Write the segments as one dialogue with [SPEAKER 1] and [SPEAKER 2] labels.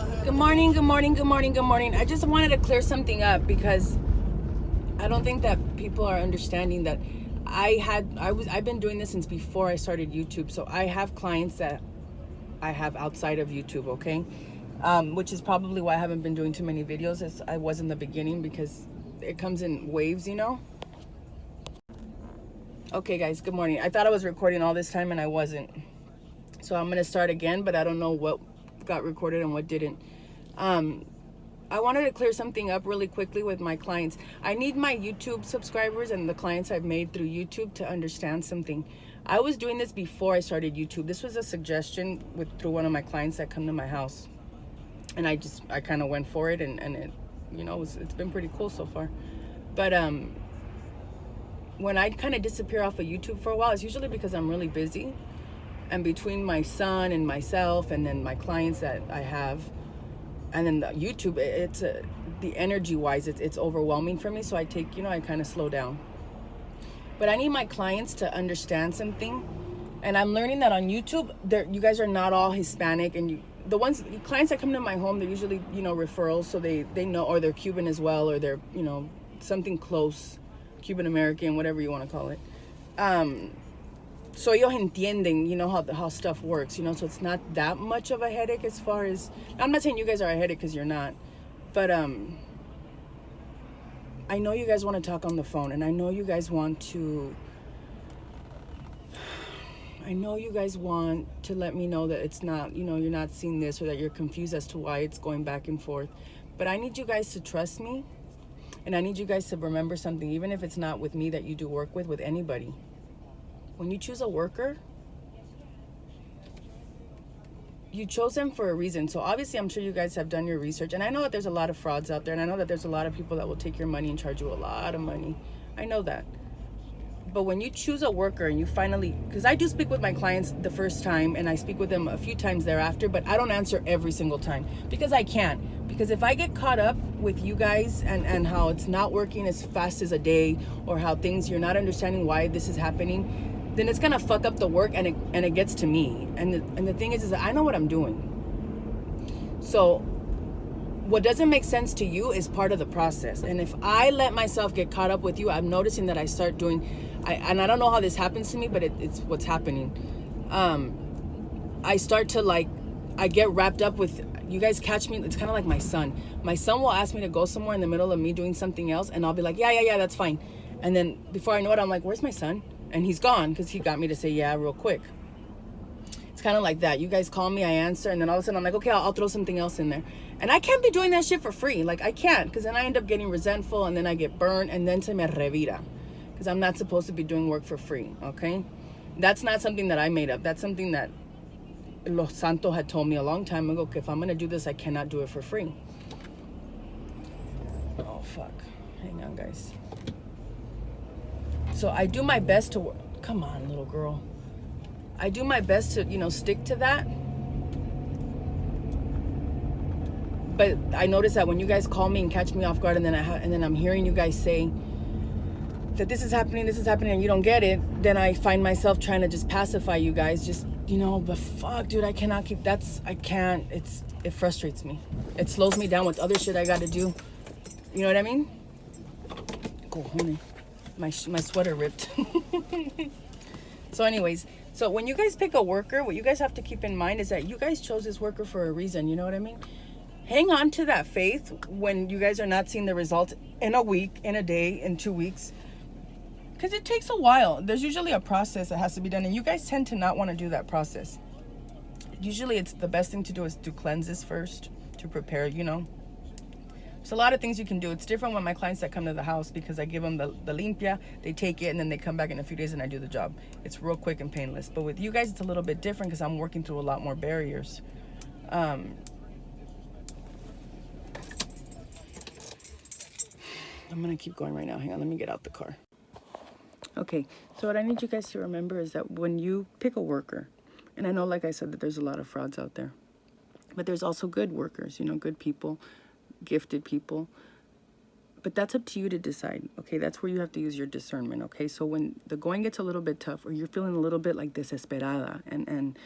[SPEAKER 1] Good morning, good morning, good morning, good morning. I just wanted to clear something up because I don't think that people are understanding that I've been doing this since before I started YouTube. So I have clients that I have outside of YouTube, okay? Which is probably why I haven't been doing too many videos as I was in the beginning because it comes in waves, you know? Okay, guys, good morning. I thought I was recording all this time and I wasn't. So I'm going to start again, but I don't know what got recorded and what didn't. I wanted to clear something up really quickly with my clients. I need my YouTube subscribers and the clients I've made through YouTube to understand something. I was doing this before I started YouTube. This was a suggestion through one of my clients that come to my house. And I kind of went for it and it, it's been pretty cool so far. But when I kind of disappear off of YouTube for a while, it's usually because I'm really busy. And between my son and myself and then my clients that I have, and then the YouTube, it's the energy wise, it's overwhelming for me. So I take, I kind of slow down. But I need my clients to understand something. And I'm learning that on YouTube, you guys are not all Hispanic, and the clients that come to my home, they're usually, referrals. So they know, or they're Cuban as well, or they're, something close, Cuban American, whatever you want to call it. So ellos entienden, how stuff works, so it's not that much of a headache as far as, I'm not saying you guys are a headache because you're not, but I know you guys want to talk on the phone, and I know you guys want to let me know that it's not, you're not seeing this, or that you're confused as to why it's going back and forth. But I need you guys to trust me, and I need you guys to remember something, even if it's not with me that you do work with anybody. When you choose a worker, you chose them for a reason. So obviously I'm sure you guys have done your research, and I know that there's a lot of frauds out there, and I know that there's a lot of people that will take your money and charge you a lot of money. I know that. But when you choose a worker and you finally, because I do speak with my clients the first time and I speak with them a few times thereafter, but I don't answer every single time because I can't. Because if I get caught up with you guys and how it's not working as fast as a day, or how you're not understanding why this is happening, then it's gonna fuck up the work, and it gets to me. And the thing is that I know what I'm doing. So what doesn't make sense to you is part of the process. And if I let myself get caught up with you, I'm noticing that I start doing, and I don't know how this happens to me, but it's what's happening. I start to I get wrapped up with, you guys catch me. It's kind of like my son. My son will ask me to go somewhere in the middle of me doing something else, and I'll be like, yeah, that's fine. And then before I know it, I'm like, where's my son? And he's gone because he got me to say yeah real quick. It's kind of like that. You guys call me, I answer, and then all of a sudden I'm like, okay, I'll throw something else in there. And I can't be doing that shit for free. Like, I can't, because then I end up getting resentful, and then I get burned, and then se me revira. Because I'm not supposed to be doing work for free, okay? That's not something that I made up. That's something that Los Santos had told me a long time ago. If I'm going to do this, I cannot do it for free. Oh, fuck. Hang on, guys. So I do my best to work. Come on, little girl. I do my best to, stick to that. But I notice that when you guys call me and catch me off guard, and then I'm hearing you guys say that this is happening, and you don't get it, then I find myself trying to just pacify you guys. Just, but fuck, dude, I cannot keep, I can't, it frustrates me. It slows me down with other shit I got to do. You know what I mean? Cojones. My sweater ripped. So anyways, so when you guys pick a worker, what you guys have to keep in mind is that you guys chose this worker for a reason. You know what I mean? Hang on to that faith when you guys are not seeing the results in a week, in a day, in 2 weeks. Because it takes a while. There's usually a process that has to be done, and you guys tend to not want to do that process. Usually it's the best thing to do is do cleanses first to prepare, There's a lot of things you can do. It's different when my clients that come to the house, because I give them the limpia, they take it, and then they come back in a few days and I do the job. It's real quick and painless. But with you guys, it's a little bit different because I'm working through a lot more barriers. I'm going to keep going right now. Hang on, let me get out the car. Okay, so what I need you guys to remember is that when you pick a worker, and I know, like I said, that there's a lot of frauds out there, but there's also good workers, good people, gifted people. But that's up to you to decide, okay? That's where you have to use your discernment, okay? So when the going gets a little bit tough, or you're feeling a little bit like desesperada, and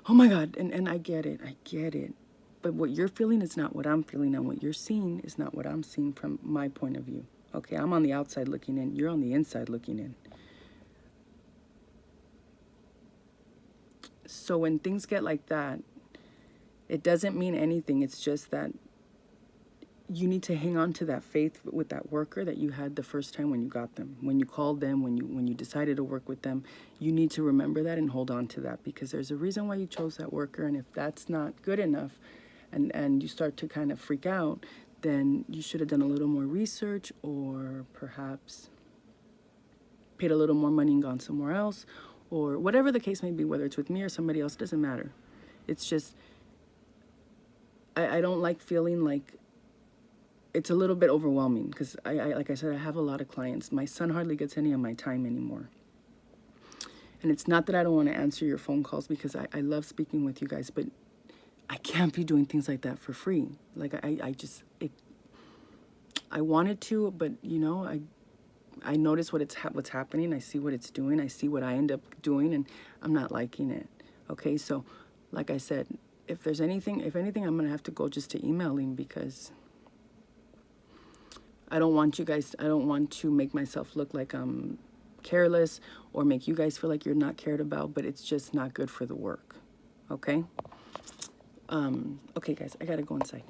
[SPEAKER 1] oh my God, and I get it. But what you're feeling is not what I'm feeling, and what you're seeing is not what I'm seeing from my point of view. Okay, I'm on the outside looking in. You're on the inside looking in. So when things get like that, it doesn't mean anything. It's just that you need to hang on to that faith with that worker that you had the first time when you got them, when you called them, when you decided to work with them. You need to remember that and hold on to that, because there's a reason why you chose that worker. And if that's not good enough, and you start to kind of freak out, then you should have done a little more research, or perhaps paid a little more money and gone somewhere else, or whatever the case may be, whether it's with me or somebody else, doesn't matter. It's just, I don't like feeling like it's a little bit overwhelming, because I like I said, I have a lot of clients. My son hardly gets any of my time anymore. And it's not that I don't want to answer your phone calls, because I love speaking with you guys, but I can't be doing things like that for free. Like I wanted to, but you know, I notice what's happening. I see what it's doing. I see what I end up doing, and I'm not liking it. Okay, so like I said, if anything, I'm gonna have to go just to emailing, because I don't want to make myself look like I'm careless, or make you guys feel like you're not cared about, but it's just not good for the work. Okay? Okay, guys, I gotta go inside.